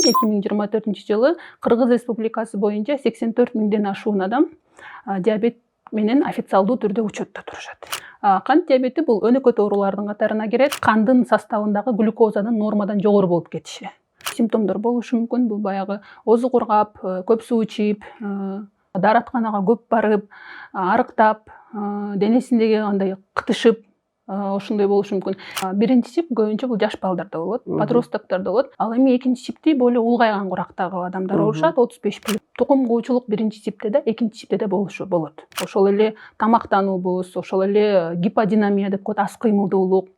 2024 жылы Кыргыз Республикасы боюнча 84 миңден ашуун адам диабет менен официалдуу түрдө учетто турушат. Кант диабети бул өнөкөт оорулардын катарына кирет. Кандын составындагы глюкозанын нормадан жогору болуп кетиши. Симптомдор болушу мүмкүн. Бул баягы оозу кургап, көп суу ичип, дааратканага көп барып, арыктап, денесиндеги андай кытышып, ошондой болушу мүмкүн. Биринчи чип көбүнчө бул жаш балдарда болот, подростоктордо болот. Ал эми экинчи чипти более улгайган курактагы адамдар оорушат, 35+. Тукум куучулук биринчи чипте да, экинчи чипте да болот. Ошол эле тамактануубуз, ошол эле гиподинамия деп коет, аз кыймылдуулук,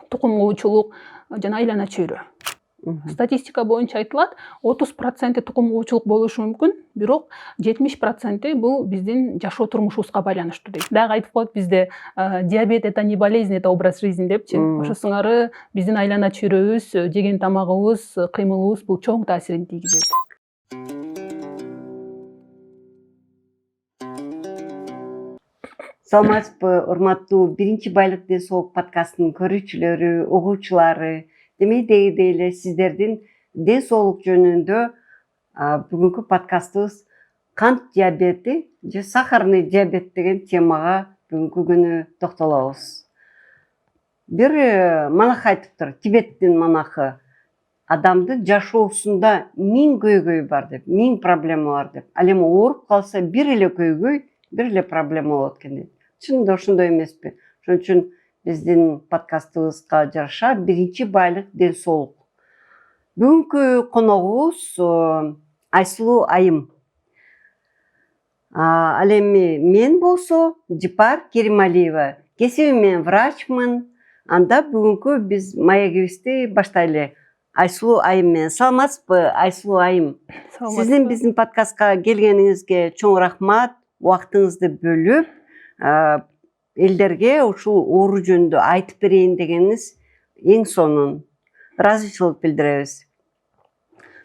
тукум куучулук жана айлана чөйрө. Статистика боюнча айтылат, 30% тукум куучулук болушу мүмкүн, бирок 70% бул биздин жашоо турмушубузга байланыштуу дейт. Дагы айтып коет бизде диабет это не болезнь, это образ жизни депчи. Ошо сыңары биздин айлана чөйрөбүз, жеген тамагыбыз, кыймылыбыз бул чоң таасирин тийгизет. Саламатсызбы, урматтуу биринчи байлык ден соолук подкастынын көрүүчүлөрү, угуучулары. Демейдегидей эле сиздердин ден соолук жөнүндө бүгүнкү подкастыбыз кант диабети же сахарный диабет деген темага бүгүнкү күнү токтолобуз. Бир манах айтыптыр, Тибеттин манахы. Адамдын жашоосунда 1000 көйгөй бар деп, 1000 проблема бар деп. Ал эми ооруп калса бир эле көйгөй, бир эле проблема болот экен дейт. Чынында ошондой эмеспи? Ошон үчүн биздин подкастыбызга жараша биринчи байлык ден соолук. Бүгүнкү коногубуз Айсулуу айым. Ал эми мен болсо Жипар Керималиева. Кесибим мен врачмын. Анда бүгүнкү биз маегибизди баштайлы. Айсулуу айым менен. Саламатсызбы, Айсулуу айым? Сиздин биздин подкастка келгениңизге чоң рахмат. Убактыңызды бөлүп, элдерге ушул оору жөнүндө айтып берейин дегениңиз эң сонун. Ыраазычылык билдиребиз.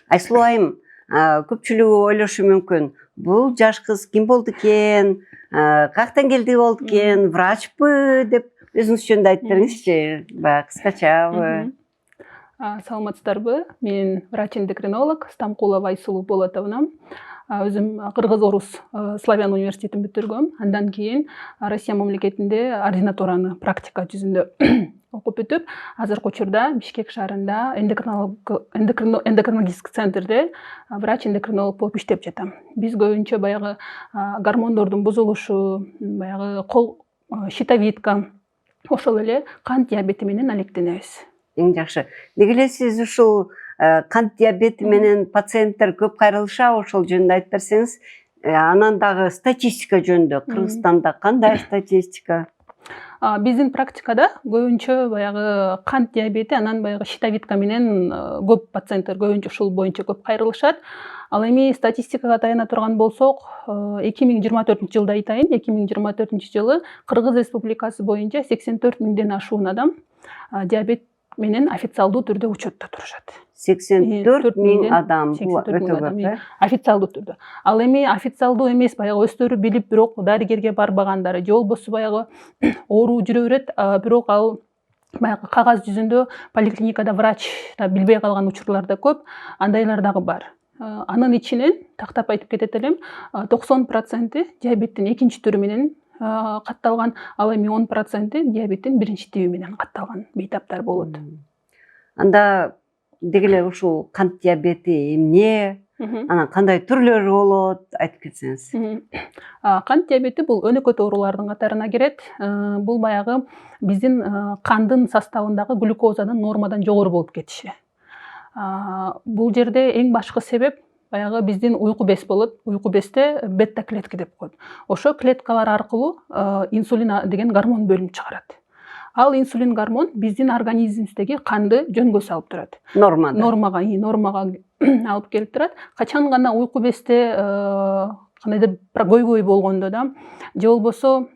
Айсулуу айым, көпчүлүгү ойлошу мүмкүн. Бул жаш кыз ким болду экен? Каяктан келди болду экен? Врачпы деп өзүңүз жөнүндө айтып бериңизчи. Баягы кыскачабы? Саламатсыздарбы? Мен врач-эндокринолог Стамкулова Айсулуу Болотовна. Өзүм Кыргыз-Орус славян университетин бүтүргөм. Андан кийин Россия мамлекетинде ординатураны практика жүзүндө окуп бүтүп, азыркы учурда Бишкек шаарында эндокринологический центрде врач-эндокринолог болуп иштеп жатам. Биз көбүнчө баягы гормондордун бузулушу, баягы щитовидка, ошол эле кант диабети менен алектенебиз. Эң жакшы. Деги эле сиз ушул кант диабети менен пациенттер көп кайрылышабы, ошол жөнүндө айтып берсеңиз, анан дагы статистика жөнүндө Кыргызстанда кандай статистика? Биздин практикада көбүнчө баягы кант диабети, анан баягы щитовидка менен көп пациенттер көбүнчө ушул боюнча көп кайрылышат. Ал эми статистикага таяна турган болсок, 2024 жылда айтайын, 2024 жылы Кыргыз Республикасы боюнча 84 миңден ашуун адам диабет менен официалдуу түрдө учетто турушат. 84 миң адам. Бул өтө көп. Официалдуу түрдө. Ал эми официалдуу эмес, баягы өздөрү билип, бирок дарыгерге барбагандары, же болбосо баягы оору жүрө берет, бирок ал баягы кагаз жүзүндө поликлиникада врач билбей калган учурлар да көп, андайлар дагы бар. Анын ичинен тактап айтып кетет элем, 90% диабеттин экинчи түрү менен катталган, ал эми 10% диабеттин биринчи тиби менен катталган бейтаптар болот. Анда деги эле ушул кант диабети эмне? Анан кандай түрлөрү болот? Айтып кетсеңиз. Кант диабети бул өнөкөт оорулардын катарына кирет. Бул баягы биздин кандын составындагы глюкозанын нормадан жогору болуп кетиши. Бул жерде эң башкы себеп баягы биздин уйку без болот. Уйку безде бета клетка деп коет. Ошо клеткалар аркылуу инсулин деген гормон бөлүнүп чыгарат. Ал инсулин гормон биздин организмибиздеги канды жөнгө салып турат. Нормага алып келип турат. Качан гана уйку безде кандайдыр көйгөй болгондо да, же болбосо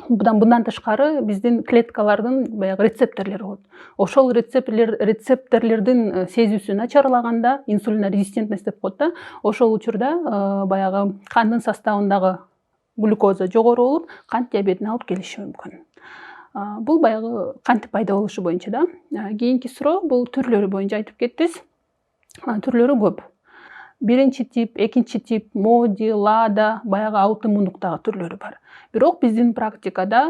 мындан тышкары биздин клеткалардын баягы рецепторлори болот. Ошол рецепторлордун сезүүсү начарлаганда, инсулина резистентность деп коет да, ошол учурда баягы кандын составындагы глюкоза жогору болуп, кант диабетине алып келиши мүмкүн. Бул баягы кантип пайда болушу боюнча да. Кийинки суроо бул түрлөрү боюнча айтып кеттиз. түрлөрү көп. Биринчи тип, экинчи тип, моди, лада, баягы аутоиммундуктагы түрлөрү бар. Бирок биздин практикада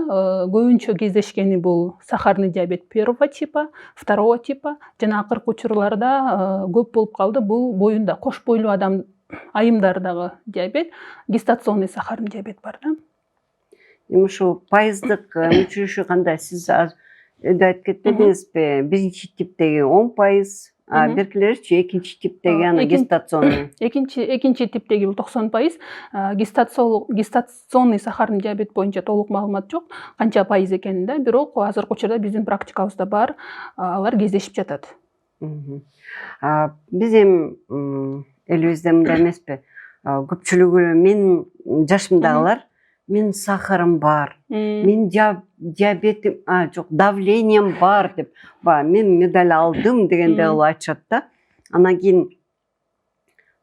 көбүнчө кездешкени бул сахарный диабет первого типа, второго типа жана акыркы учурларда көп болуп калды бул боюнда кош бойлуу адам айымдардагы диабет, гестационный сахарный диабет бар да. Эми ушул пайыздык өчүрүшү кандай? Сиз айтып кетпедиңизби? Биринчи типтеги 10%, беркилеричи экинчи типтеги ана гестационный. Экинчи типтеги бул 90%, гестационный сахарный диабет боюнча толук маалымат жок, канча пайыз экенин да, бирок азыркы учурда биздин практикабызда бар, алар кездешип жатат. Биз эми элибизде мындай эмеспи? Көпчүлүгү менин жашымдагылар мен сахарым бар, мен диабетим, жок, давлением бар деп, мен медаль алдым дегенде айтышат да. Анан кийин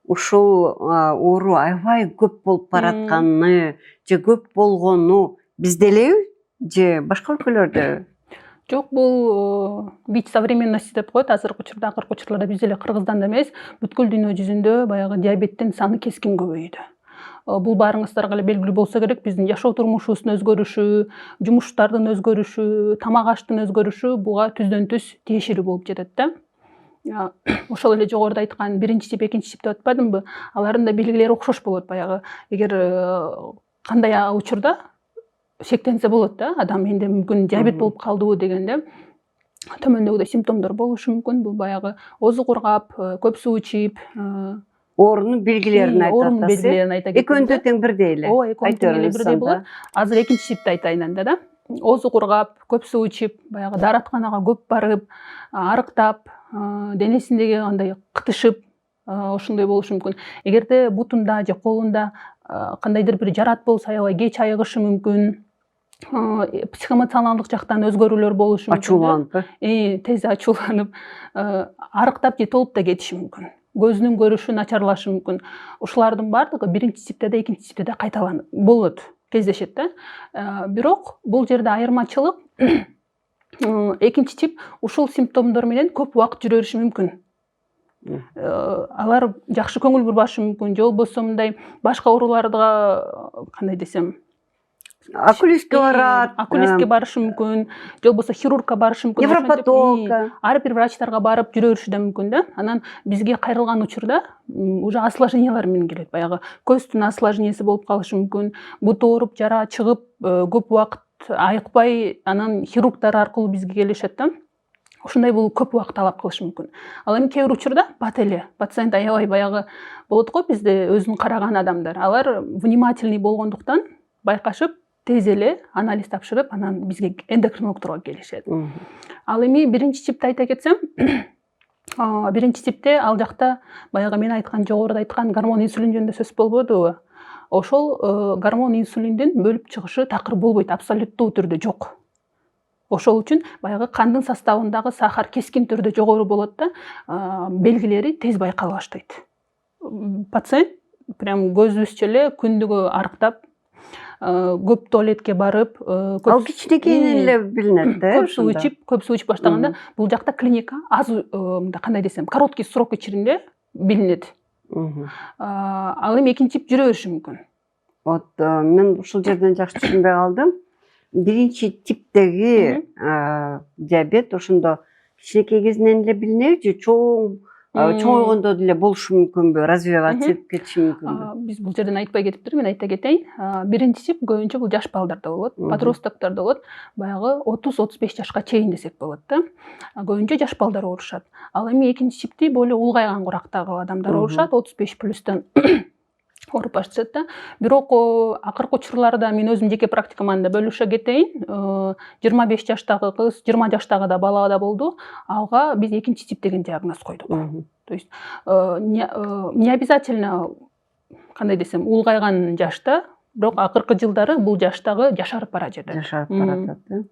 ушул оору аябай көп болуп баратканы же көп болгону бизде элеби же башка өлкөлөрдө? Жок, бул бич современности деп коет. Азыркы учурда, акыркы учурларда биз эле Кыргызстанда эмес, бүткүл дүйнө жүзүндө баягы диабеттин саны кескин көбөйдү. Бул баарыңыздарга эле белгилүү болсо керек, биздин жашоо турмушубуздун өзгөрүшү, жумуштардын өзгөрүшү, тамак аштын өзгөрүшү буга түздөн түз тиешелүү болуп жатат да. Ошол эле жогоруда айткан биринчи тип, экинчи тип деп атпадымбы? Алардын да белгилери окшош болот. Баягы эгер кандай учурда шектенсе болот да, адам менде мүмкүн диабет болуп калдыбы дегенде төмөндөгүдөй симптомдор болушу мүмкүн. Бул баягы оозу кургап, көп суу ичип, оорунун белгилерин айта кетти. Экөөнү тең бирдей эле. Ооба, экөөнү тең эле бирдей болот. Азыр экинчи типти айтайын анда да. Оозу кургап, көп суу ичип, баягы дааратканага көп барып, арыктап, денесиндеги андай кытышып, ошондой болушу мүмкүн. Эгерде бутунда же колунда кандайдыр бир жарат болсо, аябай кеч айыгышы мүмкүн. Психоэмоционалдык жактан өзгөрүүлөр болушу мүмкүн. Ачууланып, тез ачууланып, арыктап же толуп да кетиши мүмкүн. Көзүнүн көрүшү начарлашы мүмкүн. Ушулардын баардыгы биринчи типте да, экинчи типте да кайталанып болот, кездешет да. Бирок бул жерде айырмачылык экинчи тип ушул симптомдор менен көп убакыт жүрө бериши мүмкүн. Алар жакшы көңүл бурбашы мүмкүн, же болбосо мындай башка ооруларга кандай десем, окулистке барат, окулистке барышы мүмкүн, же болбосо хирургка барышы мүмкүн. Невропатолога. Ар бир врачтарга барып жүрө бериши да мүмкүн да. Анан бизге кайрылган учурда уже осложнениялар менен келет. Баягы көздүн осложненияси болуп калышы мүмкүн. Буту ооруп, жара чыгып, көп убакыт айыкпай, анан хирургдар аркылуу бизге келишет да. Ушундай бул көп убакыт талап кылышы мүмкүн. Ал эми кээ бир учурда бат эле пациент аябай баягы болот го бизде өзүн караган адамдар. Алар внимательный болгондуктан байкашып, тез эле анализ тапшырып, анан бизге эндокринологдорго келишет. Ал эми биринчи типти айта кетсем, биринчи типте ал жакта баягы мен айткан, жогоруда айткан гормон инсулин жөнүндө сөз болбодубу? Ошол гормон инсулиндин бөлүп чыгышы такыр болбойт, абсолюттуу түрдө жок. Ошол үчүн баягы кандын составындагы сахар кескин түрдө жогору болот да, белгилери тез байкала баштайт. Пациент прям көзүбүзчө эле күндүгө арыктап, көп туалетке барып, ал кичинекейинен эле билинет да. Көп суу ичип баштаганда бул жакта клиника аз, кандай десем, короткий срок ичинде билинет. Ал эми экинчи тип жүрө бериши мүмкүн. Вот мен ушул жерден жакшы түшүнбөй калдым. Биринчи типтеги диабет ошондо кичинекей кезинен эле билинеби же чоңойгондо деле болушу мүмкүнбү, развиваться этип кетиши мүмкүнбү? Биз бул жерден айтпай кетиптир, мен айта кетейин. Биринчи тип көбүнчө бул жаш балдарда болот, подростоктордо болот, баягы 30-35 жашка чейин десек болот да. Көбүнчө жаш балдар оорушат. Ал эми экинчи типти более улгайган курактагы адамдар оорушат, 35+тан ооруп башташат да. Бирок акыркы учурларда мен өзүм жеке практикаман да бөлүшө кетейин. 25 жаштагы кыз, 20 жаштагы да бала да болду. Алга биз экинчи тип деген диагноз койдук. То есть не обязательно, кандай десем, улгайган жашта, бирок акыркы жылдары бул жаштагы жашарып бара жатат. Жашарып баратат, да.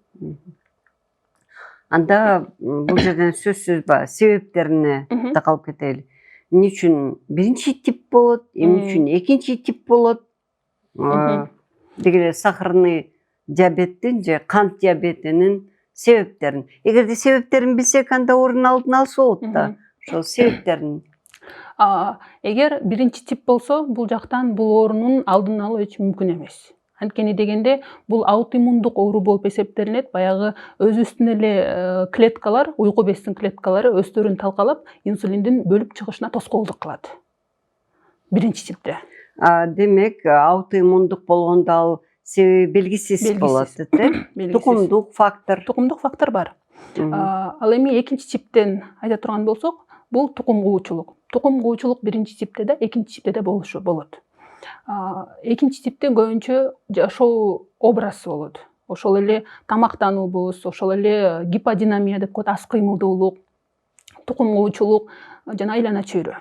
Анда бул жерден сөзсүз себептерине такалып кетели. Эмне үчүн биринчи тип болот, эмне үчүн экинчи тип болот? Деги сахарный диабеттин же кант диабетинин себептерин. Эгерде себептерин билсек, анда оорунун алдын алса болот да. Ошол себептерин Эгер биринчи тип болсо, бул жактан бул оорунун алдын алуу эч мүмкүн эмес. Анткени дегенде бул аутоиммундук оору болуп эсептелинет. Баягы өзүбүздүн эле клеткалар, уйку бездин клеткалары өздөрүн талкалап, инсулиндин бөлүп чыгышына тоскоолдук кылат. Биринчи типте. Демек, аутоиммундук болгондо ал себеби белгисиз болот, тукумдук фактор. Тукумдук фактор бар. Ал эми экинчи типтен айта турган болсок, бул тукум куучулук. Тукум куучулук биринчи типте да, экинчи типте да болот. Экинчи типте көбүнчө жашоо образы болот. Ошол эле тамактануубуз, ошол эле гиподинамия деп коет, аз кыймылдуулук, тукум куучулук жана айлана чөйрө.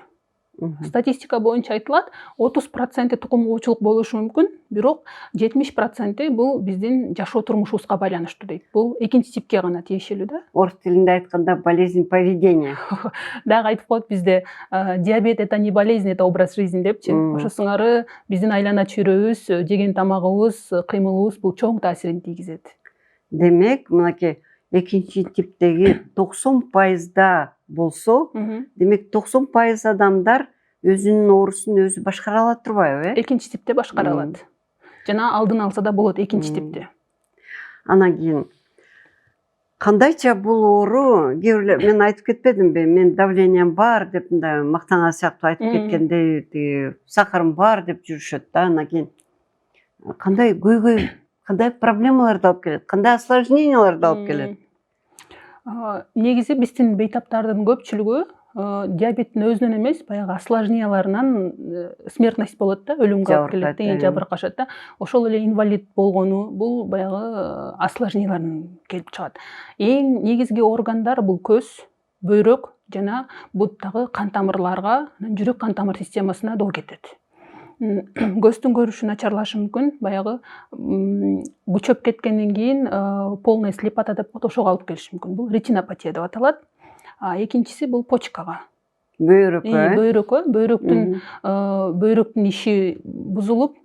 Статистика боюнча айтылат, 30% тукум куучулук болушу мүмкүн, бирок 70% бул биздин жашоо турмушубузга байланыштуу дейт. Бул экинчи типке гана тиешелүү да. Орус тилинде айтканда болезнь поведения. Дагы айтып коет бизде, диабет это не болезнь, это образ жизни депчи. Ошо сыңары биздин айлана чөйрөбүз, жеген тамагыбыз, кыймылыбыз бул чоң таасирин тийгизет. Демек, мынакей экинчи типтеги 90% болсо, демек 90% адамдар өзүнүн оорусун өзү башкара алат турбайбы, Экинчи типте башкара алат. Жана алдын алса да болот экинчи типте. Анан кийин кандайча бул оору, мен айтып кетпедимби, мен давлениям бар деп мындай мактанган сыяктуу айтып кеткендей, сахарым бар деп жүрүшөт да. Анан кийин кандай көйгөй, кандай проблемаларды алып келет, кандай осложненияларды алып келет? Негизи биздин бейтаптардын көпчүлүгү диабеттин өзүнөн эмес, баягы осложненияларынан смертность болот да, өлүмгө алып келет, жабыркашат да. Ошол эле инвалид болгону, бул баягы осложнениялардан келип чыгат. Эң негизги органдар бул көз, бөйрөк жана буттагы кан тамырларга, жүрөк кан тамыр системасына доо кетет. Көздүн көрүшү начарлашы мүмкүн, баягы күчөп кеткенден кийин полная слепота деп коет, ошого алып келиши мүмкүн. Бул ретинопатия деп аталат. Экинчиси бул почкага. Бөйрөккө. Бөйрөктүн иши бузулуп,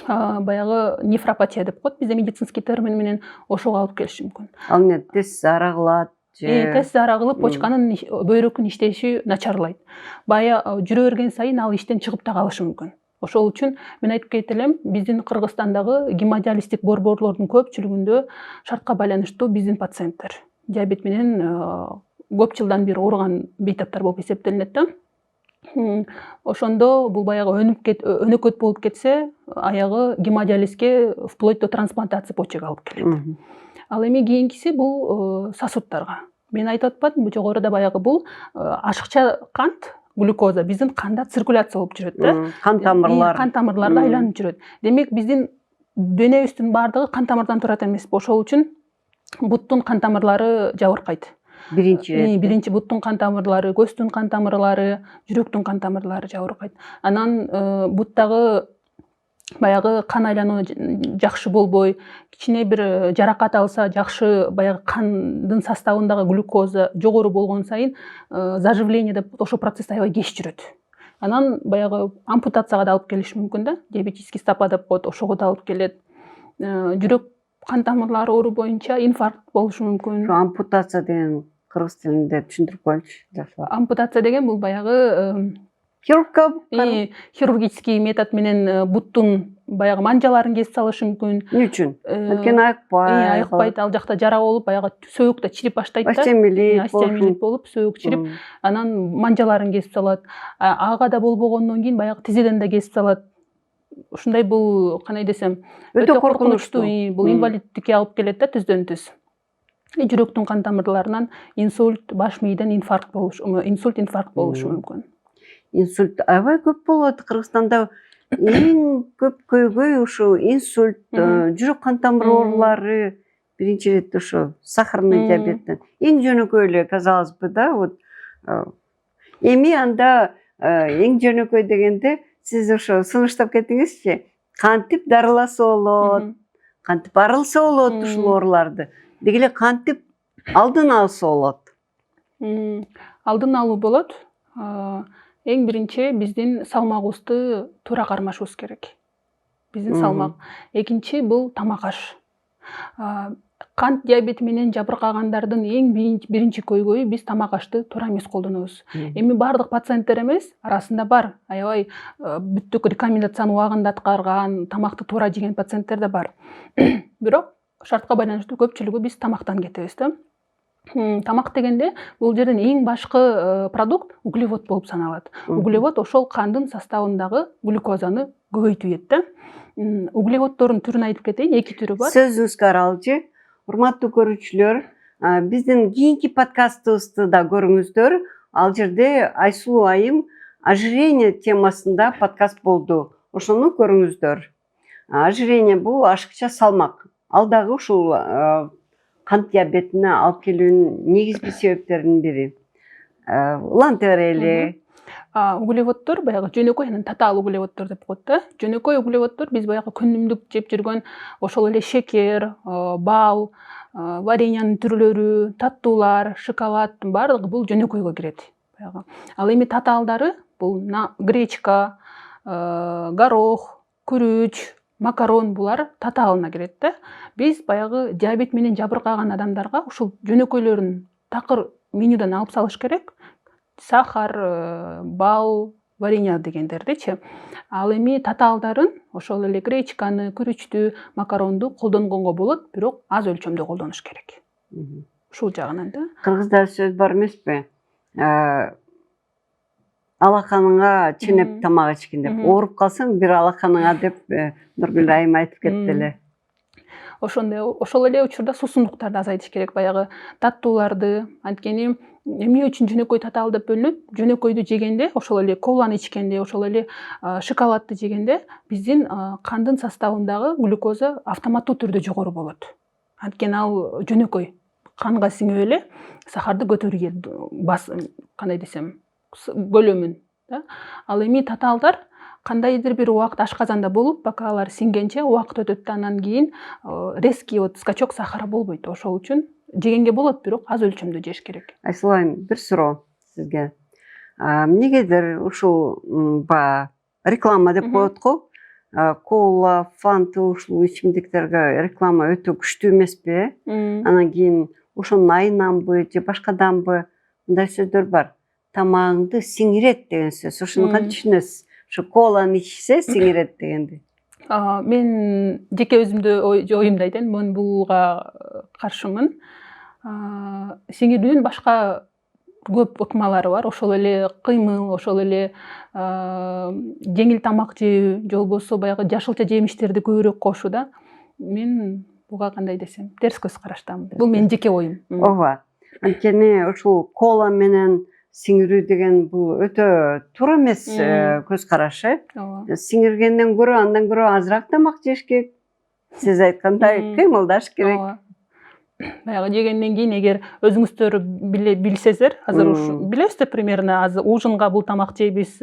баягы нефропатия деп коет, бизде медицинский термин менен, ошого алып келиши мүмкүн. Ал эмне, тез арагылат? Тез арагылып, почканын, бөйрөктүн иштеши начарлайт. Бая жүрө берген сайын ал иштен чыгып да калышы мүмкүн. Ошол үчүн мен айтып кетип элем, биздин Кыргызстандагы гемодиализдик борборлордун көпчүлүгүндө шартка байланыштуу биздин пациенттер диабет менен көп жылдан бери ооруган бейтаптар болуп эсептелинет да. Ошондо бул баягы өнөкөт болуп кетсе, аягы гемодиализге вплоть до трансплантация почек алып келет. Ал эми кийинкиси бул сосудтарга. Мен айтып атпадымбы, жогоруда баягы бул ашыкча кант, глюкоза биздин канда циркуляция болуп жүрөт да. Кан тамырларда айланып жүрөт. Демек биздин денебиздин баардыгы кан тамырдан турат эмеспи? Ошол үчүн буттун кан тамырлары жабыркайт. Биринчи буттун кан тамырлары, көздүн кан тамырлары, жүрөктүн кан тамырлары жабыркайт. Анан буттагы баягы кан айлануу жакшы болбой, кичине бир жаракат алса, жакшы баягы кандын составындагы глюкоза жогору болгон сайын заживление деп ошол процесс аябай кеч жүрөт. Анан баягы ампутацияга да алып келиши мүмкүн да, диабетический стопа деп коет, ошого да алып келет. Жүрөк кан тамырлары оору боюнча инфаркт болушу мүмкүн. Ампутация деген кыргыз тилинде түшүндүрүп коюңузчу. Ампутация деген бул баягы хирургический метод менен буттун баягы манжаларын кесип салышы мүмкүн. Эмне үчүн? Анткени айыкпайт, ал жакта жара болуп, баягы сөөк да чирип баштайт да. Остеомилит болуп, сөөк чирип, анан манжаларын кесип салат. Ага да болбогондон кийин баягы тизеден да кесип салат. Ушундай бул, кандай десем, өтө коркунучтуу. Бул инвалиддикке алып келет да, түздөн түз. Жүрөктүн кан тамырларынан инсульт, баш мээден инфаркт болушу мүмкүн. Инсульт аябай көп болот Кыргызстанда. Эң көп көйгөй ушу инсульт, жүрөк кан тамыр оорулары, биринчи ирет ушу сахарный диабеттен. Эң жөнөкөй эле, казалось бы, да, вот. Эми анда эң жөнөкөй дегенде сиз ошо сунуштап кетиңизчи. Кантип дарыласа болот, кантип арылса болот ушул ооруларды. Деги эле кантип алдын алса болот. Алдын алуу болот. Эң биринчи биздин салмагыбызды туура кармашыбыз керек. Биздин салмак. Экинчи бул тамак аш. кант диабети менен жабыркагандардын эң биринчи көйгөйү биз тамак ашты туура эмес колдонобуз. Эми бардык пациенттер эмес, арасында бар. Аябай бүттүк рекомендацияны убагында аткарган, тамакты туура жеген пациенттер да бар. Бирок шартка байланыштуу көпчүлүгү биз тамактан кетебиз да. Тамак дегенде бул жерден эң башкы продукт углевод болуп саналат. Углевод ошол кандын составындагы глюкозаны көбөйтүп да. Углеводдордун түрүн айтып кетейин, 2 түрү бар. Сөзүңүзгө аралчы. Урматтуу көрүүчүлөр, биздин кийинки подкастыбызды да көрүңүздөр. Ал жерде Айсулуу айым ожирение темасында подкаст болду. Ошону көрүңүздөр. Ожирение бул ашыкча салмак. Ал дагы ушул кант диабетине алып келүүнүн негизги себептеринин бири. Улан терели, углеводдор баягы жөнөкөй анан татаал углеводдор деп коет да. Жөнөкөй углеводдор биз баягы күнүмдүк жеп жүргөн ошол эле шекер, бал, вареньянын түрлөрү, таттуулар, шоколаддын бардыгы бул жөнөкөйгө кирет. Баягы. Ал эми татаалдары бул гречка, горох, күрүч, макарон булар татаалына кирет да. Биз баягы диабет менен жабыркаган адамдарга ушул жөнөкөйлөрүн такыр менюдан алып салыш керек. Сахар, бал, варенья дегендердичи. Ал эми татаалдарын ошол эле гречканы, күрүчтү, макаронду колдонгонго болот, бирок аз өлчөмдө колдонуш керек. Ушул жагынан да. Кыргызда сөз бар эмеспи? Алаканыңа ченеп тамак ичкин деп. Ооруп калсаң бир алаканыңа деп Нургүл айым айтып кетти эле. Ошол эле учурда суусундуктарды азайтыш керек, баягы таттууларды. Анткени эмне үчүн жөнөкөй татаал деп бөлүнөт? Жөнөкөйдү жегенде, ошол эле коланы ичкенде, ошол эле шоколадты жегенде биздин кандын составындагы глюкоза автоматтуу түрдө жогору болот. Анткени ал жөнөкөй канга сиңип эле сахарды көтөрүп кандай десем, көлөмүн. Ал эми татаалдар кандайдыр бир убакыт ашказанда болуп, пока алар сиңгенче убакыт өтөт да, анан кийин резкий скачок сахара болбойт. Ошол үчүн жегенге болот, бирок аз өлчөмдө жеш керек. Айсулуу айым, бир суроо сизге. Эмнегедир ушул реклама деп коет го? Кола, фанта ушул ичимдиктерге реклама өтө күчтүү эмеспи? Анан кийин ошонун айынан же башкаданбы мындай сөздөр бар. Тамагыңды сиңирет деген сөз. Ошону кантип түшүнөсүз? Шу коланы ичсе сиңирет дегенди. Мен жеке өзүмдү оюмду айтайын, мен буга каршымын. Сиңирүүнүн башка көп ыкмалары бар. Ошол эле кыймыл, ошол эле жеңил тамак жөө, же болбосо баягы жашылча жемиштерди көбүрөөк кошуу да. Мен буга кандай десем, терс көз караштамын. Бул менин жеке оюм. Ооба. Анткени ушул кола менен сиңирүү деген бул өтө туура эмес көз карашы. Сиңиргенден көрө андан көрө азыраак тамак жеш керек. Сиз айткандай кыймылдаш керек. Баягы жегенден кийин эгер өзүңүздөр билсеңиздер, азыр билесиздер примерно азыр ужинга бул тамак жейбиз,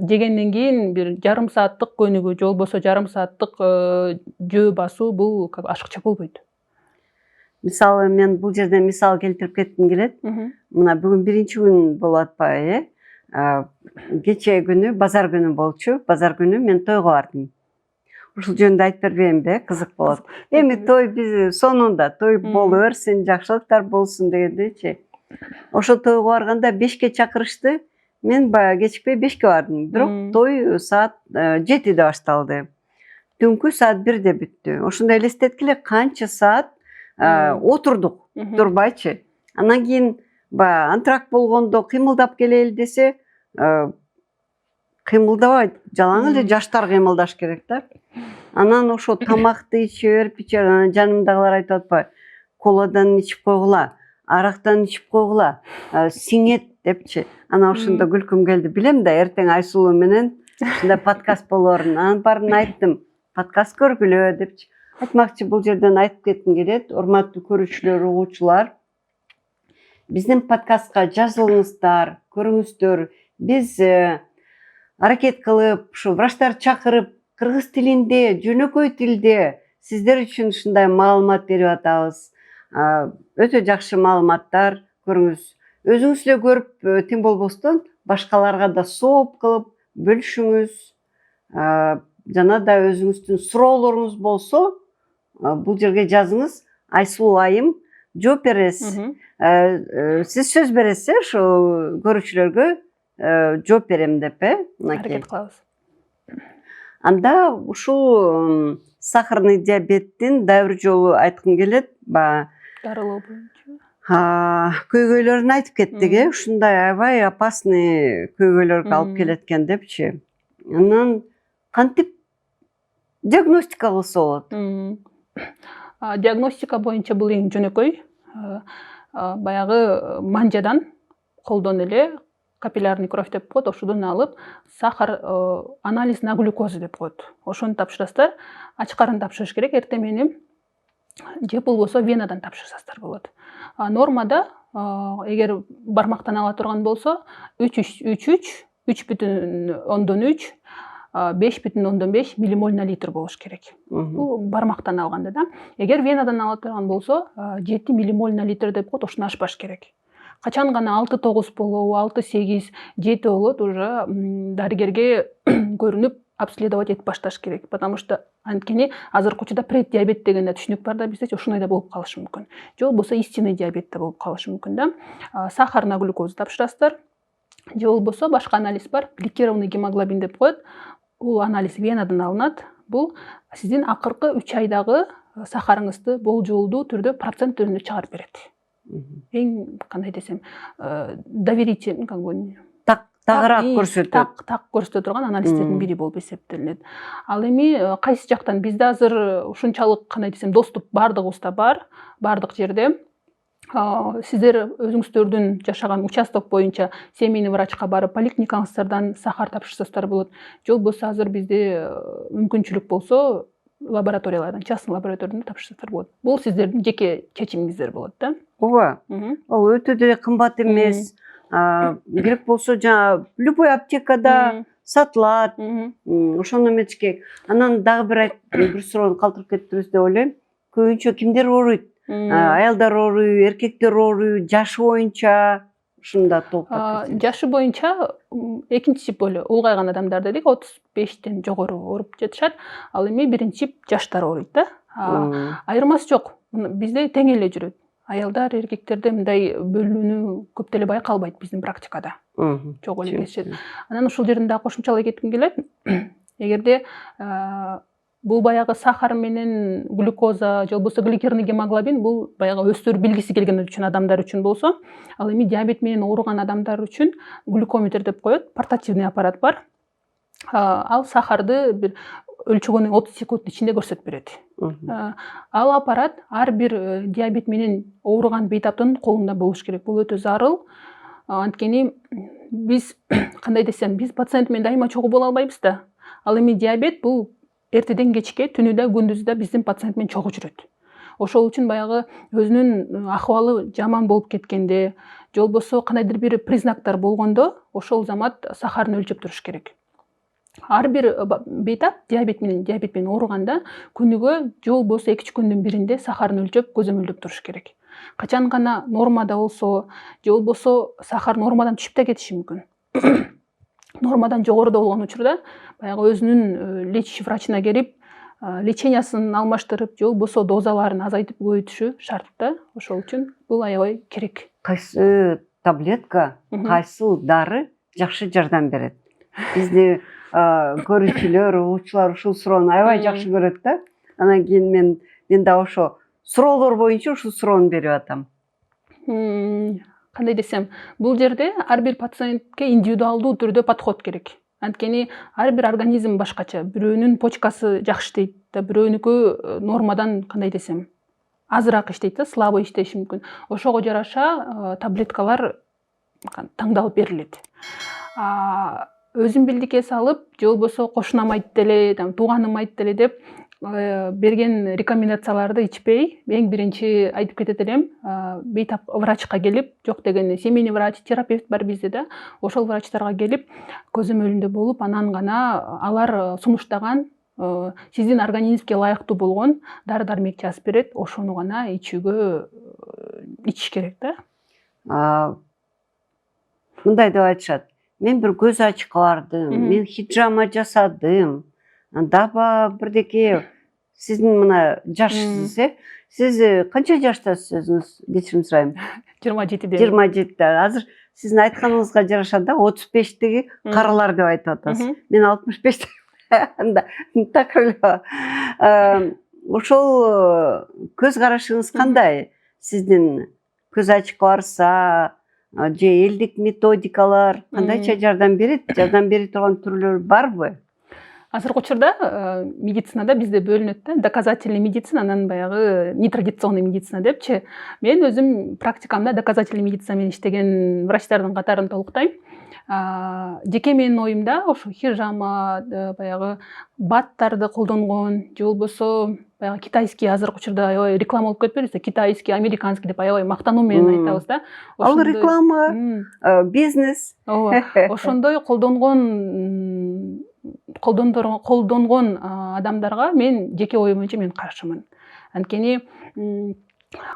жегенден кийин бир жарым сааттык көнүгүү же болбосо жарым сааттык жөө басуу бул ашыкча болбойт. Мисалы мен бул жерден мисал келтирип кетким келет. Мына бүгүн биринчи күн болуп атпайбы, кече күнү базар күнү болчу. Базар күнү мен тойго бардым. Ушул жөнүндө айтып бербейинби, кызык болот. Эми той биз сонунда той боло берсин, жакшылыктар болсун дегендейчи. Ошол тойго барганда 5ке чакырышты. Мен баягы кечикпей 5ке бардым. Бирок той саат 7де башталды. Түнкү саат 1де бүттү. Ошондо элестеткиле канча саат отурдук, турбайчы. Анан кийин антракт болгондо кыймылдап келели десе, кыймылдабайт, жалаң эле жаштар кыймылдаш керек да. Анан ошо тамакты ичип берип, анан жанымдагылар айтып атпайбы, коладан ичип койгула, арактан ичип койгула, сиңет депчи. Анан ошондо күлкүм келди. Билем да, эртең Айсулуу менен ушундай подкаст болорун. Анан барын айттым, подкаст көргүлө депчи. Айтмакчы, бул жерден айтып кетким келет, урматтуу көрүүчүлөр, угуучулар. Биздин подкастка жазылыңыздар, көрүңүздөр. Биз аракет кылып, ушу врачтар чакырып, кыргыз тилинде, жөнөкөй тилде сиздер үчүн ушундай маалымат берип атабыз. Өтө жакшы маалыматтар, көрүңүз. Өзүңүз эле көрүп, тим болбостон башкаларга да сооп кылып бөлүшүңүз. Жана да өзүңүздүн суроолоруңуз болсо, бул жерге жазыңыз. Айсулуу айым жооп бересиз. Сиз сөз бересиз ушу көрүүчүлөргө жооп берем деп, мынакей. Аракет кылабыз. Анда ушул сахарный диабеттин дагы бир жолу айткым келет. Дарылоо боюнча. Көйгөйлөрүн айтып кеттик, ушундай аябай опасный көйгөйлөргө алып келет экен депчи. Анан кантип диагностика кылса болот? Диагностика боюнча бул эң жөнөкөй. Баягы манжадан колдон эле капиллярный кровь деп коет, ошодон алып сахар анализ на глюкозу деп коет. Ошону тапшырасыздар. Ачкарын тапшырыш керек эртең менен. Же болбосо венадан тапшырсаңыздар болот. Нормада эгер бармактан ала турган болсо 3,3 5,5 миллимоль на литр болуш керек. Бул бармактан алганда да. Эгер венадан ала турган болсо 7 миллимоль на литр деп коет, ошону ашпаш керек. Качан гана 6-9 болобу, 6-8, 7 болот, уже дарыгерге көрүнүп обследовать этип башташ керек. Потому что анткени азыркы учурда преддиабет деген да түшүнүк бар да бизде, ошондой да болуп калышы мүмкүн. Же болбосо истинный диабет да болуп калышы мүмкүн да. Сахар на глюкозу тапшырасыздар. Же болбосо башка анализ бар, гликированный гемоглобин деп коет. Бул анализ венадан алынат. Бул сиздин акыркы 3 айдагы сахарыңызды болжолдуу түрдө процент түрүндө чыгарып берет. Эң кандай десем, доверительный, как бы тагыраак көрсөтөт. Так көрсөтө турган анализдердин бири болуп эсептелинет. Ал эми кайсы жактан бизде азыр ушунчалык кандай десем доступ бардыгыбызда бар, бардык жерде. Сиздер өзүңүздөрдүн жашаган участок боюнча семейный врачка барып поликлиникаңыздардан сахар тапшырсаңыздар болот. Же болбосо азыр бизде мүмкүнчүлүк болсо лабораториялардан, частный лабораториядан тапшырсаңыздар болот. Бул сиздердин жеке чечимиңиздер болот да. Ооба. Ал өтө деле кымбат эмес. Керек болсо жана любой аптекада сатылат. Ошону эметиш керек. Анан дагы бир суроону калтырып кетирбиз деп ойлойм. Көбүнчө кимдер ооруйт? Аялдар ооруйбу, эркектер ооруйбу, жашы боюнча ушунда толуктап кетсеңиз. Жашы боюнча экинчи тип эле улгайган адамдар дедик, 35тен жогору ооруп жатышат. Ал эми биринчи тип жаштар ооруйт да. Айырмасы жок. Бизде тең эле жүрөт. Аялдар, эркектерде мындай бөлүнүү көп деле байкалбайт биздин практикада. Жок эле дешет. Анан ушул жерден дагы кошумчалай кетким келет. Эгерде бул баягы сахар менен глюкоза, же болбосо гликированный гемоглобин бул баягы өздөрү билгиси келген үчүн адамдар үчүн болсо, ал эми диабет менен ооруган адамдар үчүн глюкометр деп коет, портативный аппарат бар. Ал сахарды бир өлчөгөндөн 30 секунддун ичинде көрсөтүп берет. Ал аппарат ар бир диабет менен ооруган бейтаптын колунда болуш керек. Бул өтө зарыл. Анткени биз кандай десем, биз пациент менен дайыма чогуу боло албайбыз да. Ал эми диабет бул эртеден кечке, түнүдө, күндүздө биздин пациент менен чогуу жүрөт. Ошол үчүн баягы өзүнүн ахыбалы жаман болуп кеткенде, же болбосо кандайдыр бир признактар болгондо, ошол замат сахарын өлчөп туруш керек. Ар бир бейтап диабет менен ооруганда күнүгө же болбосо 2-3 күндүн биринде сахарын өлчөп, көзөмөлдөп туруш керек. Качан гана нормада болсо, же болбосо сахар нормадан түшүп да кетиши мүмкүн. Нормадан жогоруда болгон учурда баягы өзүнүн лечащий врачына келип, лечениясын алмаштырып, же болбосо дозаларын азайтып көбөйтүшү шарт да. Ошол үчүн бул аябай керек. Кайсы таблетка, кайсы дары жакшы жардам берет? Бизди көрүүчүлөр, угуучулар ушул суроону аябай жакшы көрөт да. Анан кийин мен дагы ошо суроолор боюнча ушул суроону берип атам. Кандай десем, бул жерде ар бир пациентке индивидуалдуу түрдө подход керек. Анткени ар бир организм башкача. Бирөөнүн почкасы жакшы иштейт да, бирөөнүкү нормадан кандай десем, азыраак иштейт да, слабо иштеши мүмкүн. Ошого жараша таблеткалар таңдалып берилет. Өзүм билдикке салып, же болбосо кошунам айтты эле, тууганым айтты эле деп берген рекомендацияларды ичпей, эң биринчи айтып кетет элем, бейтап врачка келип, жок дегенде семейный врач, терапевт бар бизде да, ошол врачтарга келип, көзөмөлүндө болуп, анан гана алар сунуштаган сиздин организмге лайыктуу болгон дары-дармек жазып берет, ошону гана ичиш керек да. Мындай деп айтышат. Мен бир көз ачкы бардым, мен хиджама жасадым, даба бирдеке сиздин мына жашсыз, сиз канча жаштасыз өзүңүз? Кечирим сурайм. 27-де. 27-де. Азыр сиздин айтканыңызга жараша да 35-теги каралар деп айтып атасыз. Мен 65-те. Анда так эле. Ошол көз карашыңыз кандай? Сиздин көз ачкыларса, же элдик методикалар кандайча жардам берет? Жардам бере турган түрлөрү барбы? Азыркы учурда медицинада бизде бөлүнөт да, доказательный медицина, анан баягы нетрадиционный медицина депчи. Мен өзүм практикамда доказательный медицина менен иштеген врачтардын катарын толуктайм. Жеке менин оюмда ошо хижама, баягы баттарды колдонгон, же болбосо баягы китайский, азыркы учурда аябай реклама болуп кетпедиби? Китайский, американский деп аябай мактануу менен айтабыз да. Ал реклама, бизнес. Ооба, ошондой колдонгон адамдарга мен жеке оюм боюнча мен каршымын. Анткени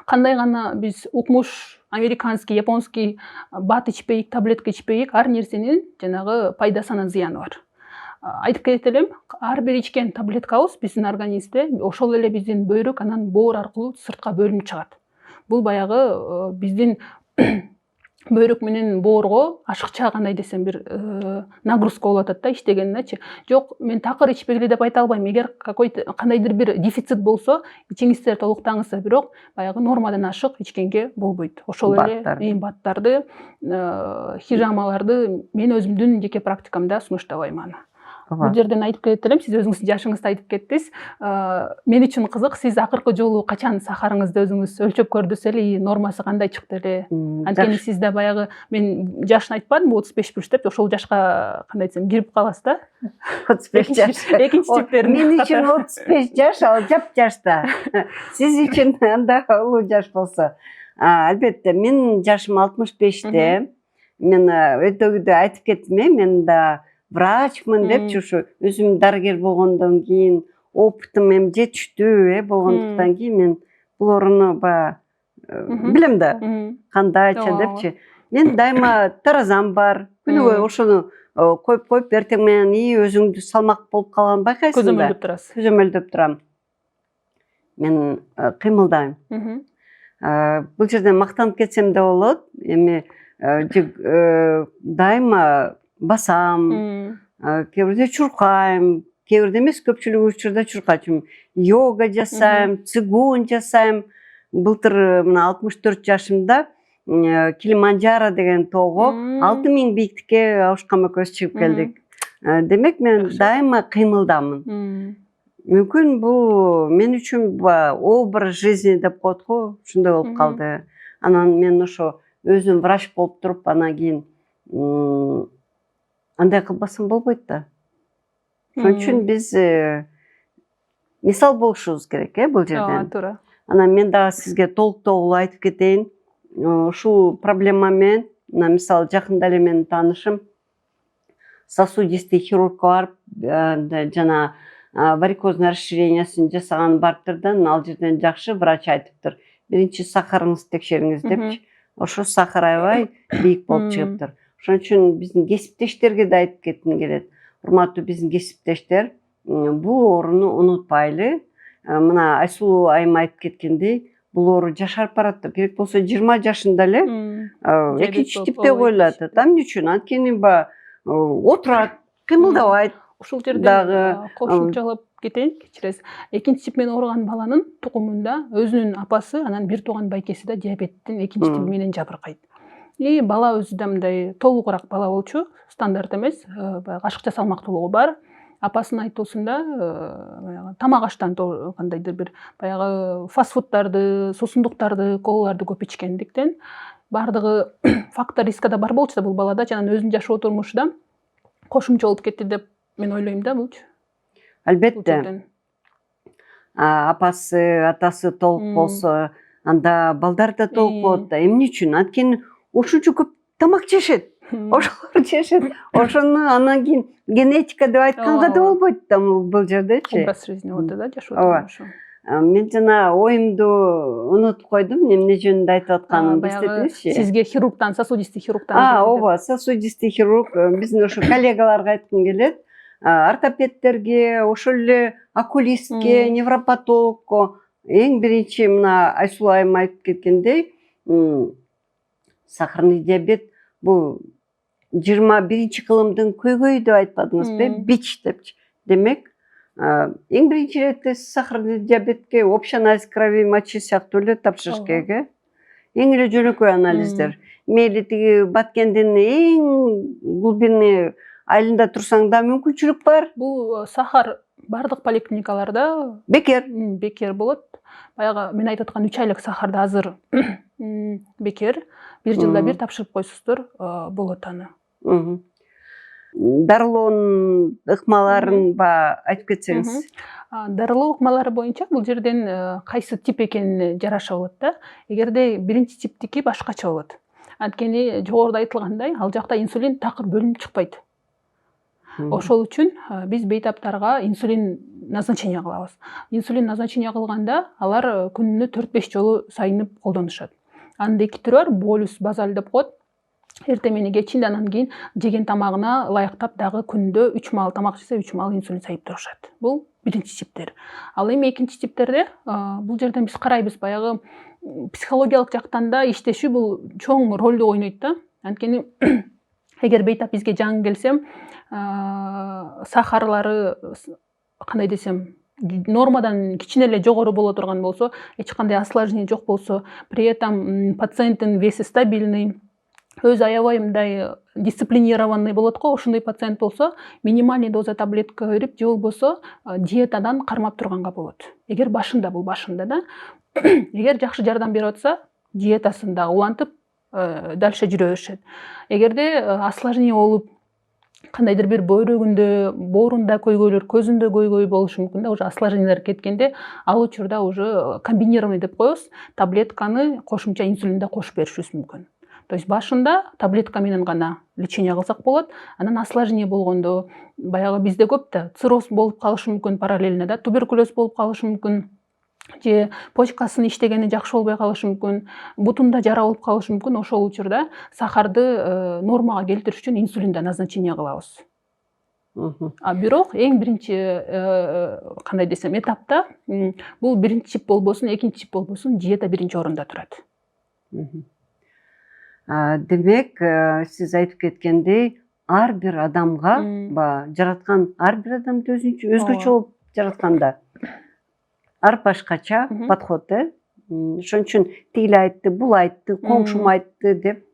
кандай гана биз укмуш американский, японский бат ичпейик, таблетка ичпейик, ар нерсенин жанагы пайдасы анан зыяны бар. Айтып кетет элем, ар бир ичкен таблеткабыз биздин организмде ошол эле биздин бөйрөк анан боор аркылуу сыртка бөлүнүп чыгат. Бул баягы биздин бөйрөк менен боорго ашыкча кандай десем бир нагрузка болуп атат да иштегениндечи. Жок, мен такыр ичпегиле деп айта албайм. Эгер кандайдыр бир дефицит болсо, ичиңиздер толуктаңызса, бирок баягы нормадан ашык ичкенге болбойт. Ошол эле баттарды, хижамаларды мен өзүмдүн жеке практикамда сунуштабайм аны. Бул жерден айтып кетет элем, сиз өзүңүз жашыңызды айтып кеттиз. Мен үчүн кызык, сиз акыркы жолу качан сахарыңызды өзүңүз өлчөп көрдүңүз эле, нормасы кандай чыкты эле? Анткени сизде баягы мен жашын айтпадым, 35 деп, ошол жашка кандай десем кирип каласыз да. 35 жаш. Экинчи типтерин. Мен үчүн 35 жаш, ал жашта. Сиз үчүн анда улуу жаш болсо. Албетте, мен жашым 65-те. Мен өтөгүдө айтып кеттим, мен да врачмын депчи, ушу өзүм дарыгер болгондон кийин опытым эми жетиштүү болгондуктан кийин мен бул орунду билем да кандайча депчи. Мен дайыма таразам бар, күнүгө ошону коюп эртең менен өзүңдү салмак болуп калганын байкайсың да. Көзөмөлдөп турасыз. Көзөмөлдөп турам. Мен кыймылдайм. Бул жерден мактанып кетсем да болот. Эми дайыма басам, кээ бирде чуркайм, кээ бирде эмес, көпчүлүк учурда чуркачумун. Йога жасайм, цигун жасайм. Былтыр мына 64 жашымда Килиманджаро деген тоого 6000 бийиктикке Абушкам экөөбүз чыгып келдик. Демек мен дайыма кыймылдамын. Мүмкүн бул мен үчүн образ жизни деп коет го, ушундай болуп калды. Анан мен ошо өзүм врач болуп туруп, анан кийин андай кылбасам болбойт да. Ошон үчүн биз мисал болушубуз керек, бул жерден. Туура. Анан мен дагы сизге толуктоо айтып кетейин. Ушул проблема менен, мисалы жакында эле менин таанышым сосудистый хирургка барып, жана варикозный расширениясын жасаган барыптыр да, ал жерден жакшы врач айтыптыр. Биринчи сахарыңызды текшериңиз депчи. Ошо сахар аябай бийик болуп чыгыптыр. Ошон үчүн биздин кесиптештерге да айтып кетким келет. Урматтуу биздин кесиптештер, бул ооруну унутпайлы. Мына Айсулуу айым айтып кеткендей, бул оору жашарып барат. Керек болсо 20 жашында эле экинчи типте коюлат. Эмне үчүн? Анткени отурат, кыймылдабайт. Ушул жерде кошумчалап кетейин, кечиресиз. Экинчи тип менен ооруган баланын тукумунда өзүнүн апасы, анан бир тууган байкеси да диабеттин экинчи тип менен жабыркайт. И бала өзү да мындай толугураак бала болчу, стандарт эмес, ашыкча салмактуулугу бар. Апасынын айтуусунда тамак аштан кандайдыр бир баягы фастфуддарды, суусундуктарды, колаларды көп ичкендиктен бардыгы фактор риска да бар болчу да бул балада, жана өзүнүн жашоо турмушуда кошумча болуп кетти деп мен ойлойм да булчу. Албетте. Апасы, атасы толук болсо, анда балдар да толук болот да. Эмне үчүн? Анткени ошончо көп тамак жешет. Ошолор жешет. Ошону анан кийин генетика деп айтканга да болбойт да бул жердечи. Образ жизни болот да, жашоо турмушу. Мен жана оюмду унутуп койдум, эмне жөнүндө айтып атканымды эстетиңизчи. Сизге хирургтан, сосудистый хирургтан. Ооба, сосудистый хирург, биздин ошо коллегаларга айткым келет. ортопедтерге, ошол эле окулистке, невропатологко эң биринчи мына Айсулуу айым айтып кеткендей, сахарный диабет бул 21 кылымдын көйгөйү деп айтпадыңызбы, бич депчи. Демек, эң биринчи иретте сахарный диабетке общий анализ крови, мочи сыяктуу эле тапшырыш керек. Эң эле жөнөкөй анализдер. Мейли тиги Баткендин эң глубинный айылында турсаң да мүмкүнчүлүк бар. Бул сахар бардык поликлиникаларда бекер болот. Баягы мен айтып аткан 3 айлык сахарды азыр бекер. 1 жылда бир тапшырып койсуңуздар болот аны. Дарылоонун ыкмаларын айтып кетсеңиз. Дарылоо ыкмалары боюнча бул жерден кайсы тип экенине жараша болот да. Эгерде биринчи типтики башкача болот. Анткени жогоруда айтылгандай, ал жакта инсулин такыр бөлүнүп чыкпайт. Ошол үчүн биз бейтаптарга инсулин назначение кылабыз. Инсулин назначение кылганда алар күнүнө 4-5 жолу сайынып колдонушат. Анын эки түрү бар, болюс, базаль деп коет. Эртең менен кечинде, анан кийин жеген тамагына ылайыктап дагы күндө 3 маал тамак жесе 3 маал инсулин сайып турушат. Бул биринчи типтер. Ал эми экинчи типтерде бул жерден биз карайбыз, баягы психологиялык жактан да иштеши бул чоң ролду ойнойт да. Анткени эгер бейтап бизге жаңы келсем, сахарлары кандай десем, нормадан кичине эле жогору боло турган болсо, эч кандай осложнение жок болсо, при этом пациенттин веси стабильный, өзү аябай мындай дисциплинированный болот го, ошондой пациент болсо, минимальный доза таблетка берип, же болбосо диетадан кармап турганга болот. Эгер башында да. Эгер жакшы жардам берип атса, диетасын да улантып, дальше жүрө беришет. Эгерде осложнение болуп, кандайдыр бир бөйрөгүндө, боорунда көйгөйлөр, көзүндө көйгөй болушу мүмкүн да, уже осложнениелер кеткенде, ал учурда уже комбинированный деп коебуз, таблетканы кошумча инсулинди кошуп беришибиз мүмкүн. То есть башында таблетка менен гана лечение кылсак болот, анан осложнение болгондо, баягы бизде көп да, цирроз болуп калышы мүмкүн параллельно да, туберкулез болуп калышы мүмкүн, же почкасынын иштегени жакшы болбой калышы мүмкүн, бутунда жара болуп калышы мүмкүн. Ошол учурда сахарды нормага келтириш үчүн инсулинди назначение кылабыз. Бирок эң биринчи кандай десем этапта бул биринчи тип болбосун, экинчи тип болбосун, диета биринчи орунда турат. Демек, сиз айтып кеткендей, ар бир адамга жараткан, ар бир адамды өзгөчө болуп жаратканда ар башкача подход, ошон үчүн тигил айтты, бул айтты, коңшум айтты деп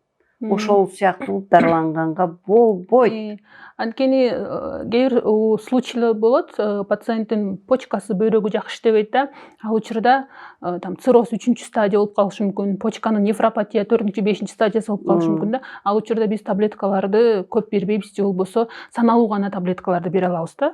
ошол сыяктуу дарыланганга болбойт. Анткени кээ бир случайлар болот, пациенттин почкасы, бөйрөгү жакшы иштебейт да, ал учурда цирроз 3-чү стадия болуп калышы мүмкүн, почканын нефропатия 4-чү, 5-чи стадиясы болуп калышы мүмкүн да. Ал учурда биз таблеткаларды көп бербейбиз, же болбосо саналуу гана таблеткаларды бере алабыз да.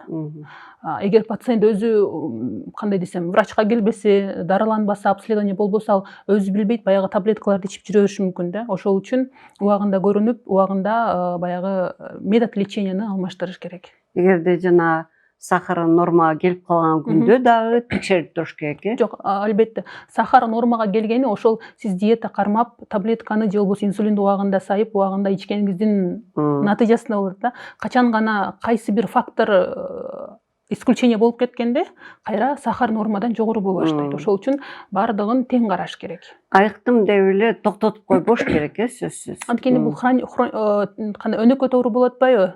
Эгер пациент өзү кандай десем, врачка келбесе, дарыланбаса, обследование болбосо, ал өзү билбейт, баягы таблеткаларды ичип жүрө бериши мүмкүн да. Ошол үчүн убагында көрүнүп, убагында баягы метод леченияны алмаштырыш керек. Эгерде жана сахары нормага келип калган күндө дагы текшерип туруш керек, Жок, албетте. Сахары нормага келгени ошол сиз диета кармап, таблетканы же болбосо инсулинди убагында сайып, убагында ичкениңиздин натыйжасында болот да. Качан гана кайсы бир фактор исключение болуп кеткенде, кайра сахар нормадан жогору боло баштайт. Ошол үчүн бардыгын тең караш керек. Айыктым деп эле токтотуп койбош керек, сөзсүз. Анткени бул кандай өнөкөт оору болуп атпайбы?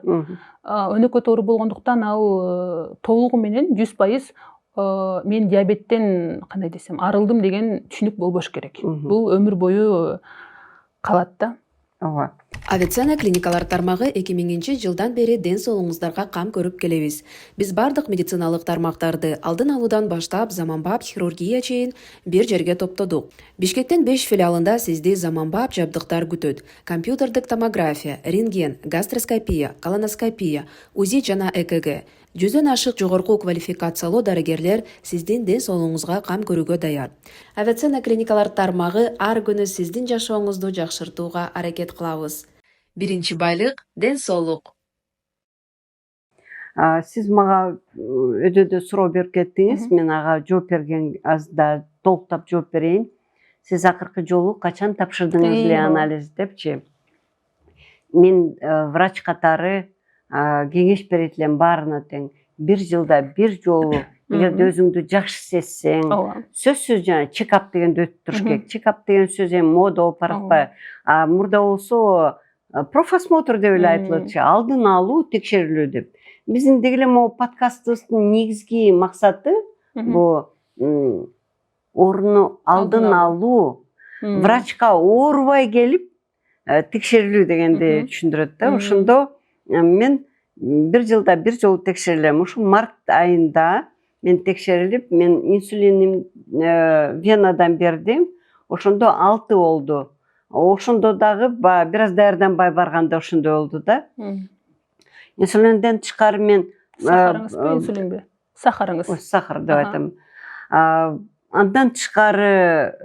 Өнөкөт оору болгондуктан ал толугу менен 100% мен диабеттен кандай десем, арылдым деген түшүнүк болбош керек. Бул өмүр бою калат да. Ооба. Авиценна клиникалар тармагы 2000-жылдан бери ден соолугуңуздарга кам көрүп келебиз. Биз бардык медициналык тармактарды алдын алуудан баштап заманбап хирургия чейин бир жерге топтодук. Бишкектин 5 филиалында сизди заманбап жабдыктар күтөт. Компьютердик томография, рентген, гастроскопия, колоноскопия, УЗИ жана ЭКГ. 100дөн ашык жогорку квалификациялуу дарыгерлер сиздин ден соолугуңузга кам көрүүгө даяр. Авиценна клиникалар тармагы ар күнү сиздин жашооңузду жакшыртууга аракет кылабыз. Биринчи байлык – ден соолук. Сиз мага өдөдө суроо берип кеттиңиз, мен ага жооп берген азда толуктап жооп берейин. Сиз акыркы жолу качан тапшырдыңыз эле анализ депчи. Мен врач катары кеңеш берет элем баарына тең. 1 жылда 1 жолу эгерде өзүңдү жакшы сезсең, ооба сөзсүз жана чекап дегенди өтүп туруш керек. Чекап деген сөз эми мода болуп баратпайбы? Мурда болсо профосмотр деп эле айтылчу, алдын алуу текшерилүү деп. Биздин деги эле могу подкастыбыздын негизги максаты бул орунну алдын алуу, врачка оорубай келип текшерилүү дегенди түшүндүрөт да. Ошондо мен 1 жылда 1 жолу текшерилем. Ушул март айында мен текшерилип, мен инсулиним венадан бердим. Ошондо 6 болду. Ошондо дагы бир аз даярданбай барганда ошондой болду да. Инсулинден тышкары мен сахарыңызбы, инсулинби? Сахарыңыз. Сахар деп айтам. Андан тышкары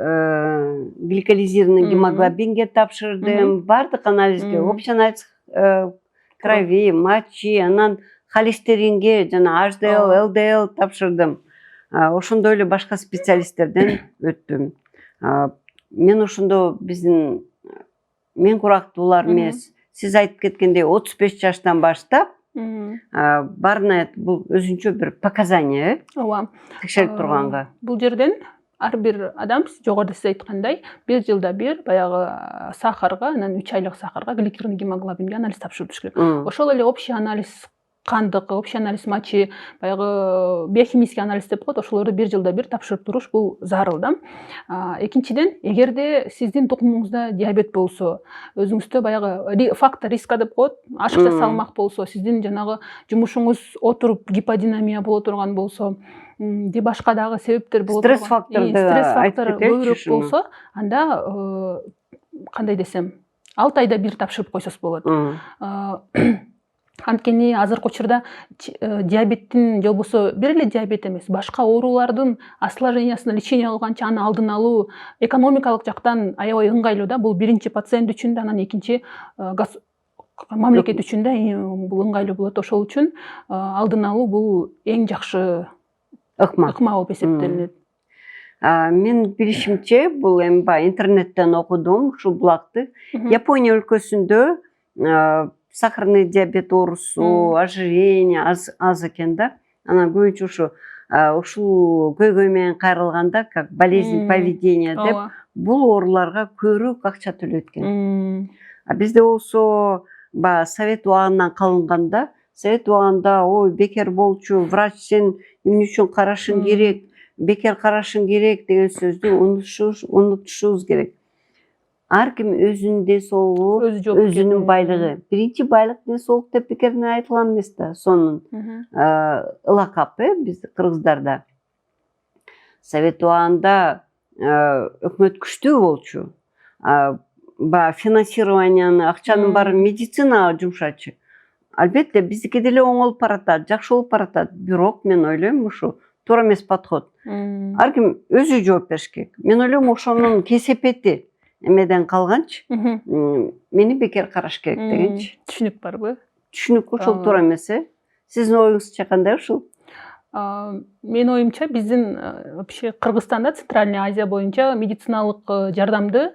гликолизированный гемоглобинге тапшырдым, бардык анализге, общий анализ крови, мочи, анан холестеринге, жана HDL, LDL тапшырдым. Ошондой эле башка специалисттерден өттүм. Мен ошондо мен курактуулар эмес, сиз айтып кеткендей 35 жаштан баштап баарына бул өзүнчө бир показания, ооба, текшерип турганга. Бул жерден ар бир адам жогоруда сиз айткандай 1 жылда бир баягы сахарга, анан 3 айлык сахарга, гликированный гемоглобинге анализ тапшырып туруш керек. Ошол эле общий анализ кандык, общий анализ мочи, баягы биохимический анализ деп коет, ошолорду 1 жылда бир тапшырып туруш бул зарыл да. Экинчиден, эгерде сиздин тукумуңузда диабет болсо, өзүңүздө баягы фактор риска деп коет, ашыкча салмак болсо, сиздин жанагы жумушуңуз отуруп гиподинамия боло турган болсо, же башка дагы себептер боло турган, стресс фактору көбүрөөк болсо, анда кандай десем, 6 айда бир тапшырып койсоз болот. Анткени азыркы учурда диабеттин же болбосо бир эле диабет эмес, башка оорулардын осложнениясына лечение кылганча аны алдын алуу экономикалык жактан аябай ыңгайлуу да. Бул биринчи пациент үчүн да, анан экинчи мамлекет үчүн да бул ыңгайлуу болот. Ошол үчүн алдын алуу бул эң жакшы ыкма болуп эсептелинет. Мен билишимче, бул эми интернеттен окудум ушул булакты. Япония өлкөсүндө сахарный диабет оорусу, ожирение аз экен да. Анан көбүнчө ушул көйгөй менен кайрылганда, как болезнь поведения деп, бул ооруларга көбүрөөк акча төлөйт экен. Бизде болсо совет убагынан калынганда, совет убагында ой бекер болчу, врач сен эмне үчүн карашың керек, бекер карашың керек деген сөздү унутушубуз керек. Ар ким өзүнүн ден соолугу, өзүнүн байлыгы. Биринчи байлык ден соолук деп бекерден айтылган эмес да. Сонун ылакап биз кыргыздарда. Совет убагында өкмөт күчтүү болчу. Финансированияны, акчанын баарын медицинага жумшачу. Албетте биздики деле оңолуп баратат, жакшы болуп баратат. Бирок мен ойлойм, ушу туура эмес подход. Ар ким өзү жооп бериш керек. Мен ойлойм, ошонун кесепети эмеден калганчы, мени бекер караш керек дегенчи. Түшүнүк барбы? Түшүнүк ошол туура эмес, Сиздин оюңузча кандай ушул? Менин оюмча, биздин вообще Кыргызстанда, Центральный Азия боюнча медициналык жардамды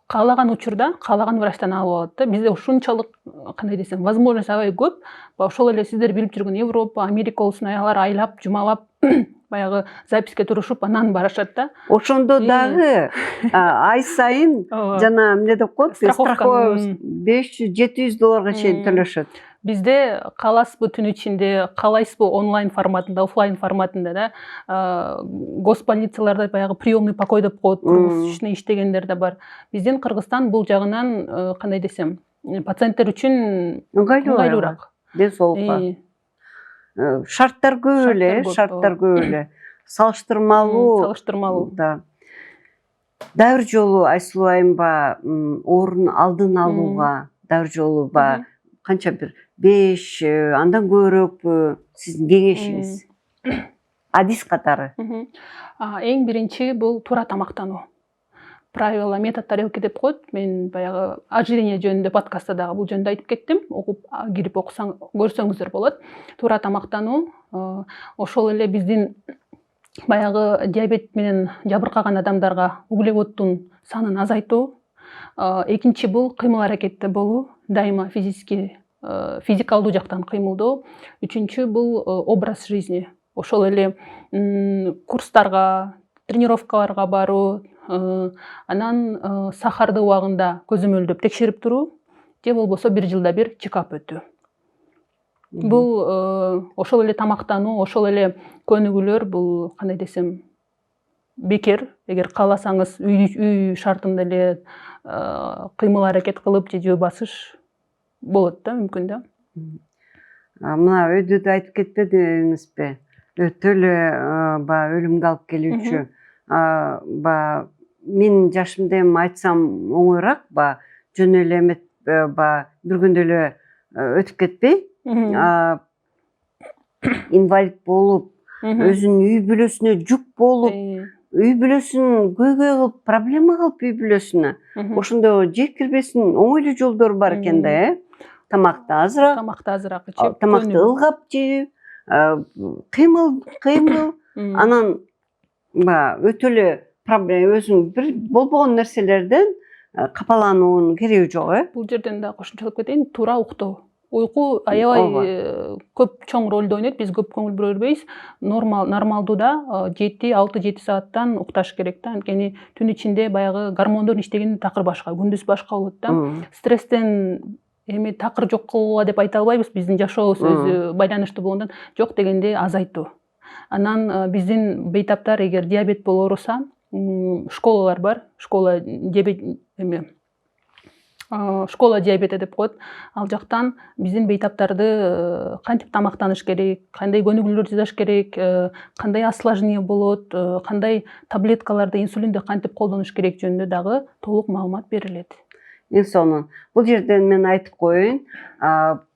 каалаган учурда, каалаган врачтан алып алат да. Бизде ушунчалык, кандай десем, возможность аябай көп. Ошол эле сиздер билип жүргөн Европа, Америка болсун, аялар айлап, жумалап баягы записке турушуп, анан барышат да. Ошондо дагы ай сайын жана эмне деп коет, страховка $500–700 чейин төлөшөт. Бизде каласызбы түн ичинде, калайсызбы онлайн форматында, офлайн форматында да, госпольницаларда баягы приемный покой деп коет, круглосуточный иштегендер да бар. Биздин Кыргызстан бул жагынан, кандай десем, пациенттер үчүн ыңгайлуураак. Ден соолукка. Шарттар көп эле, салыштырмалуу. Да. Дагы бир жолу Айсулуу айымба оорун алдын алууга, дагы бир жолу канча бир 5, андан көбүрөөкпү сиздин кеңешиңиз? Адис катары. Эң биринчи бул туура тамактануу. Правила, метод, тарелки деп коет. Мен баягы ожирение жөнүндө подкастта дагы бул жөнүндө айтып кеттим. Кирип окусаң, көрсөңүздөр болот. Туура тамактануу, ошол эле биздин баягы диабет менен жабыркаган адамдарга углеводдун санын азайтуу. Экинчи бул кыймыл аракетте болуу, дайыма физический физикалдуу жактан кыймылдоо. Үчүнчү бул образ жизни. Ошол эле курстарга, тренировкаларга баруу, анан сахарды убагында көзөмөлдөп текшерип туруу же болбосо 1 жылда бир чекап өтүү. Бул ошол эле тамактануу, ошол эле көнүгүүлөр бул кандай десем бекер. Эгер кааласаңыз үй шартында эле кыймыл аракет кылып же жөө басыш болот да, мүмкүн да. Мына өйдөдө айтып кетпедиңизби? Өтө эле баягы өлүмгө алып келүүчү. Баягы менин жашымда эми айтсам оңоюраак, баягы жөн эле эмет, баягы бир күндө эле өтүп кетпей, инвалид болуп, өзүнүн үй бүлөсүнө жүк болуп, үй бүлөсүн көйгөй кылып, проблема кылып үй бүлөсүнө. Ошондо жеп кирбесин оңой эле жолдору бар экен да, Тамакты азыраак ичип, тамакты ылгап жеп, кыймыл, анан баягы өтө эле проблема, өзүнүн бир болбогон нерселерден капалануунун кереги жок. Бул жерден да кошумчалап кетейин, туура уктоо. Уйку аябай көп чоң ролду ойнойт. Биз көп көңүл бербейбиз. Нормалдууда 6-7 сааттан укташ керек да. Анткени түн ичинде баягы гормондордун иштегени такыр башка, күндүз башка болот да. Стресстен эми такыр жок кылууга деп айта албайбыз. Биздин жашообуз өзү байланыштуу болгондон жок дегенде азайтуу. Анан биздин бейтаптар эгер диабет боло ооруса, школалар бар. Школа диабети деп коет. Ал жактан биздин бейтаптарды кантип тамактаныш керек, кандай көнүгүүлөр жасаш керек, кандай осложнение болот, кандай таблеткаларды, инсулинди кантип колдонуш керек жөнүндө дагы толук маалымат берилет. Эң сонун бул жерден мен айтып коеюн,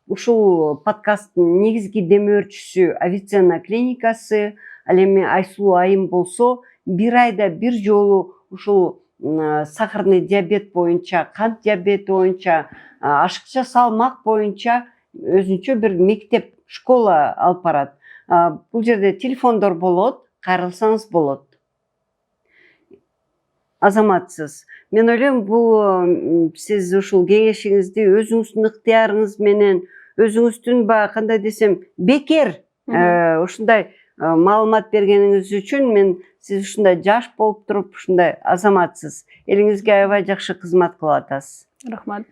ушул подкасттын негизги демөөрчүсү Авиценна клиникасы. Ал эми Айсулуу айым болсо, бир айда бир жолу ушул сахарный диабет боюнча, кант диабети боюнча, ашыкча салмак боюнча өзүнчө бир мектеп, школа алып барат. Бул жерде телефондор болот, кайрылсаңыз болот. Азаматсыз. Мен ойлойм, бул сиз ушул кеңешиңизди өзүңүздүн ыктыярыңыз менен, өзүңүздүн баягы кандай десем, бекер ушундай маалымат бергениңиз үчүн мен сиз ушундай жаш болуп туруп, ушундай азаматсыз, элиңизге аябай жакшы кызмат кылып атасыз. Рахмат.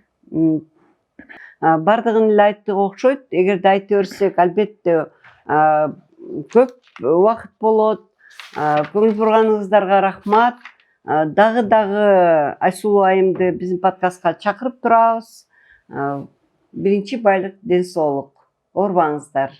Бардыгын эле айттык окшойт. Эгерде айта берсек, албетте көп убакыт болот. Көңүл бурганыңыздарга рахмат. Дагы Айсулуу айымды биздин подкастка чакырып турабыз. Биринчи байлык ден соолук. Оорубаңыздар.